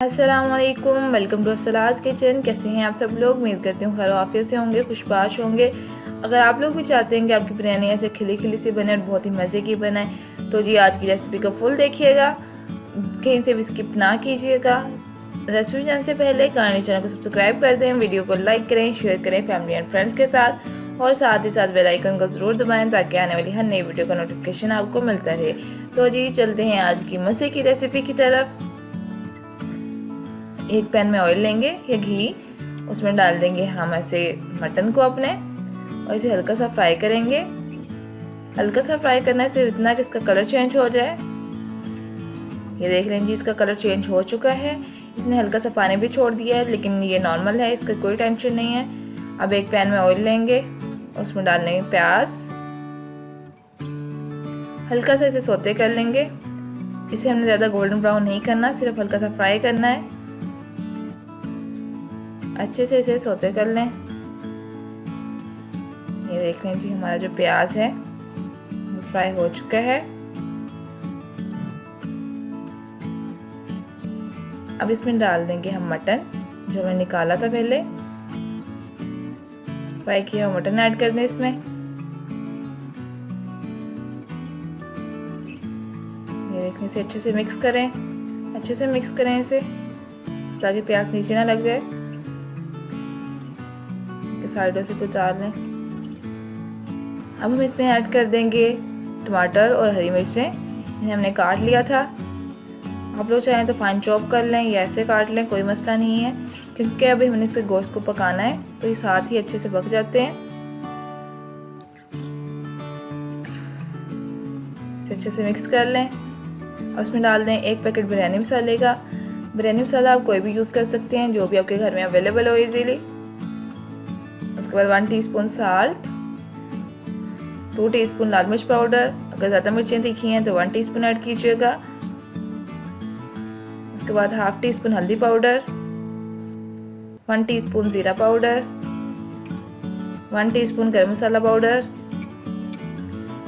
अस्सलामुअलैकुम, welcome to अफसलाज़ kitchen. कैसे हैं आप सब लोग? उम्मीद करती हूँ खैर आफियत से होंगे, खुशबाश होंगे। अगर आप लोग भी चाहते हैं कि आपकी बिरयानी ऐसे खिली खिली सी बने और बहुत ही मज़े की बनाए, तो जी आज की रेसिपी को फुल देखिएगा, कहीं से भी स्किप ना कीजिएगा। रेसिपी जानने से पहले काइंडली चैनल को सब्सक्राइब कर दें, वीडियो को लाइक करें, शेयर करें फैमिली एंड फ्रेंड्स के साथ, और साथ ही साथ बेल आइकन को ज़रूर दबाएं ताकि आने वाली हर नई वीडियो का नोटिफिकेशन आपको मिलता रहे। तो जी चलते हैं आज की मज़े की रेसिपी की तरफ। एक पैन में ऑयल लेंगे या घी, उसमें डाल देंगे हम ऐसे मटन को अपने, और इसे हल्का सा फ्राई करेंगे। हल्का सा फ्राई करना है सिर्फ इतना कि इसका कलर चेंज हो जाए। ये देख लें जी, इसका कलर चेंज हो चुका है। इसने हल्का सा पानी भी छोड़ दिया है, लेकिन ये नॉर्मल है, इसका कोई टेंशन नहीं है। अब एक पैन में ऑयल लेंगे, उसमें डाल लेंगे प्याज, हल्का सा इसे सौते कर लेंगे। इसे हमने ज़्यादा गोल्डन ब्राउन नहीं करना, सिर्फ हल्का सा फ्राई करना है। अच्छे से इसे सौते कर लें। ये देख लें जी, हमारा जो प्याज है वो फ्राई हो चुका है। अब इसमें डाल देंगे हम मटन जो हमने निकाला था पहले, फ्राई किया हुआ मटन ऐड कर दें इसमें। ये देखने से अच्छे से मिक्स करें, अच्छे से मिक्स करें इसे ताकि प्याज नीचे ना लग जाए। साइडों से कुछ डाल लें। अब हम इसमें ऐड कर देंगे टमाटर और हरी मिर्चें, इन्हें हमने काट लिया था। आप लोग चाहें तो फाइन चॉप कर लें या ऐसे काट लें, कोई मसला नहीं है, क्योंकि अभी हमने इससे गोश्त को पकाना है तो ये साथ ही अच्छे से पक जाते हैं। इसे अच्छे से मिक्स कर लें। अब इसमें डाल दें एक पैकेट बिरयानी मसाले का। बिरयानी मसाला आप कोई भी यूज़ कर सकते हैं, जो भी आपके घर में अवेलेबल हो इजीली। उसके बाद 1 टीस्पून साल्ट, 2 टीस्पून लाल मिर्च पाउडर, अगर ज़्यादा मिर्चें तीखी हैं तो 1 टीस्पून ऐड कीजिएगा। उसके बाद हाफ टी स्पून हल्दी पाउडर, 1 टीस्पून ज़ीरा पाउडर, 1 टीस्पून गरम मसाला पाउडर,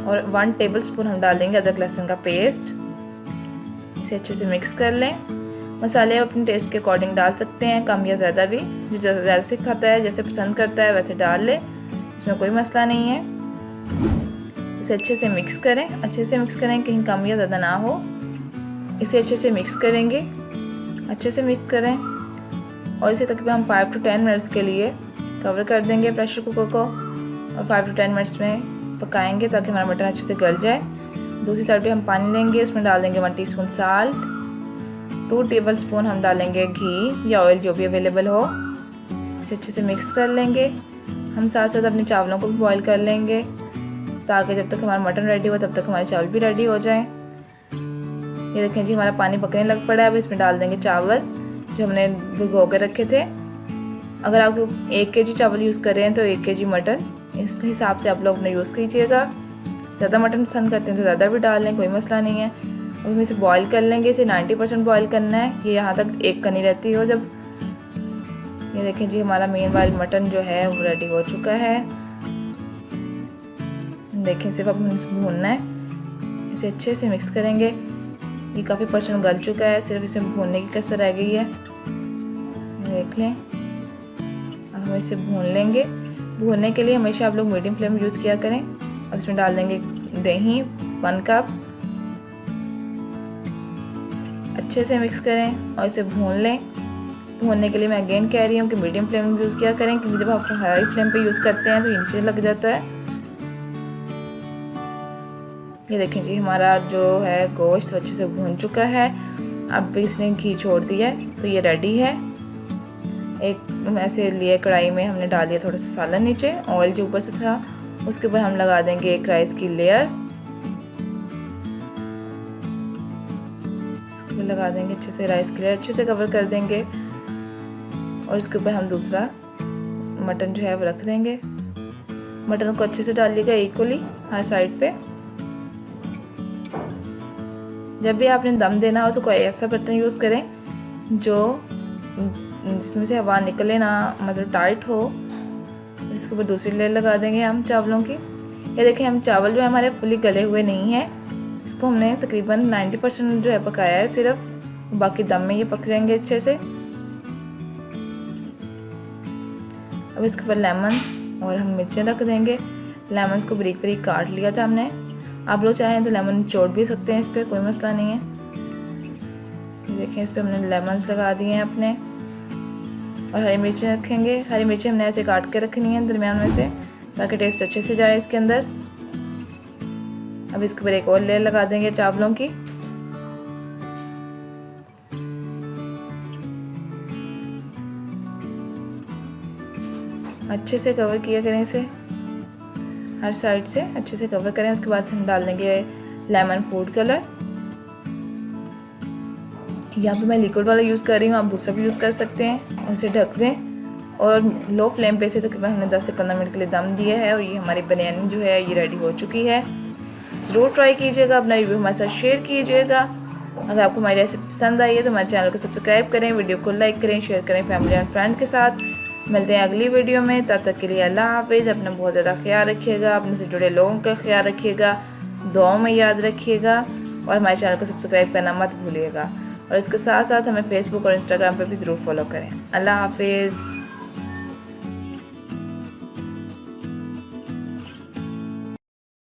और 1 टेबलस्पून हम डाल देंगे अदरक लहसुन का पेस्ट। इसे अच्छे से मिक्स कर लें। मसाले आप अपने टेस्ट के अकॉर्डिंग डाल सकते हैं, कम या ज़्यादा भी, जो ज़्यादा से खाता है जैसे पसंद करता है वैसे डाल ले, इसमें कोई मसला नहीं है। इसे अच्छे से मिक्स करें, अच्छे से मिक्स करें, कहीं कम या ज़्यादा ना हो। इसे अच्छे से मिक्स करेंगे, अच्छे से मिक्स करें, और इसे तकरीबन हम 5 to 10 मिनट्स के लिए कवर कर देंगे प्रेशर कुकर को, और 5 to 10 मिनट्स में पकाएंगे ताकि हमारा मटन अच्छे से गल जाए। दूसरी साइड पे हम पानी लेंगे, उसमें डाल देंगे 1 टीस्पून साल्ट, 2 टेबलस्पून हम डालेंगे घी या ऑयल जो भी अवेलेबल हो। इसे अच्छे से मिक्स कर लेंगे। हम साथ साथ अपने चावलों को भी बॉईल कर लेंगे ताकि जब तक हमारा मटन रेडी हो तब तक हमारे चावल भी रेडी हो जाएं। ये देखें जी, हमारा पानी पकने लग पड़ा है। अब इसमें डाल देंगे चावल जो हमने भिगो कर रखे थे। अगर आप 1 kg चावल यूज़ कर रहे हैं तो 1 kg मटन, इस हिसाब से आप लोग अपने यूज़ कीजिएगा। ज़्यादा मटन पसंद करते हैं तो ज़्यादा भी डाल लें, कोई मसला नहीं है। अब हम इसे बॉईल कर लेंगे। इसे 90% बॉईल करना है, ये यहाँ तक एक कनी रहती हो जब। ये देखें जी, हमारा मेन वाइल मटन जो है वो रेडी हो चुका है। देखें, सिर्फ अब इसे भूनना है। इसे अच्छे से मिक्स करेंगे। ये काफ़ी % गल चुका है, सिर्फ इसमें भूनने की कसर रह गई है। देख लें, अब हम इसे भून लेंगे। भूनने के लिए हमेशा आप लोग मीडियम फ्लेम यूज़ किया करें। अब इसमें डाल देंगे दही 1 कप, अच्छे से मिक्स करें और इसे भून लें। भूनने के लिए मैं अगेन कह रही हूँ कि मीडियम फ्लेम यूज़ किया करें, क्योंकि जब आप हाई फ्लेम पे यूज़ करते हैं तो नीचे लग जाता है। ये देखें जी, हमारा जो है गोश्त अच्छे से भून चुका है। अब इसने घी छोड़ दिया है तो ये रेडी है। एक ऐसे लिए कढ़ाई में हमने डाल दिया थोड़ा सा सालन नीचे, ऑयल जो ऊपर से था, उसके ऊपर हम लगा देंगे एक राइस की लेयर, लगा देंगे अच्छे से राइस की लेयर, अच्छे से कवर कर देंगे, और इसके ऊपर हम दूसरा मटन जो है वो रख देंगे। मटन को अच्छे से डालिएगा इक्वली हर साइड पे। जब भी आपने दम देना हो तो कोई ऐसा बर्तन यूज़ करें जो जिसमें से हवा निकले ना, मतलब टाइट हो। इसके ऊपर दूसरी लेयर लगा देंगे हम चावलों की। ये देखें, हम चावल जो है हमारे फुली गले हुए नहीं हैं, इसको हमने तकरीबन 90% जो है पकाया है सिर्फ। बाकी दम में ये पक जाएंगे अच्छे से। अब इसके ऊपर लेमन और हम मिर्चें रख देंगे। लेमन को बारीक बारीक काट लिया था हमने। आप लोग चाहें तो लेमन निचोड़ भी सकते हैं, इस पर कोई मसला नहीं है। देखें इस पर हमने लेमन्स लगा दिए हैं अपने। और हरी मिर्चें रखेंगे। हरी मिर्चें हमने ऐसे काट के रखनी है दरमियान में से, ताकि टेस्ट अच्छे से जाए इसके अंदर। अब इसके ऊपर एक और लेयर लगा देंगे चावलों की। अच्छे से कवर किया करें इसे, हर साइड से अच्छे से कवर करें। उसके बाद हम डाल देंगे लेमन फूड कलर। यहाँ पे मैं लिक्विड वाला यूज़ कर रही हूँ, आप दूसरा भी यूज़ कर सकते हैं। और इसे ढक दें और लो फ्लेम पे से तकरीबन हमने 10 से 15 मिनट के लिए दम दिया है। और ये हमारी बिरयानी जो है ये रेडी हो चुकी है। ज़रूर ट्राई कीजिएगा, अपना रिव्यू हमारे साथ शेयर कीजिएगा। अगर आपको हमारी रेसिपी पसंद आई है तो हमारे चैनल को सब्सक्राइब करें, वीडियो को लाइक करें, शेयर करें फैमिली एंड फ्रेंड के साथ। मिलते हैं अगली वीडियो में, तब तक के लिए अल्लाह हाफिज़। अपना बहुत ज़्यादा ख्याल रखिएगा, अपने से जुड़े लोगों का ख्याल रखिएगा, दुआओं में याद रखिएगा और हमारे चैनल को सब्सक्राइब करना मत भूलिएगा। और इसके साथ साथ हमें फेसबुक और इंस्टाग्राम पर भी ज़रूर फॉलो करें। अल्लाह हाफिज़।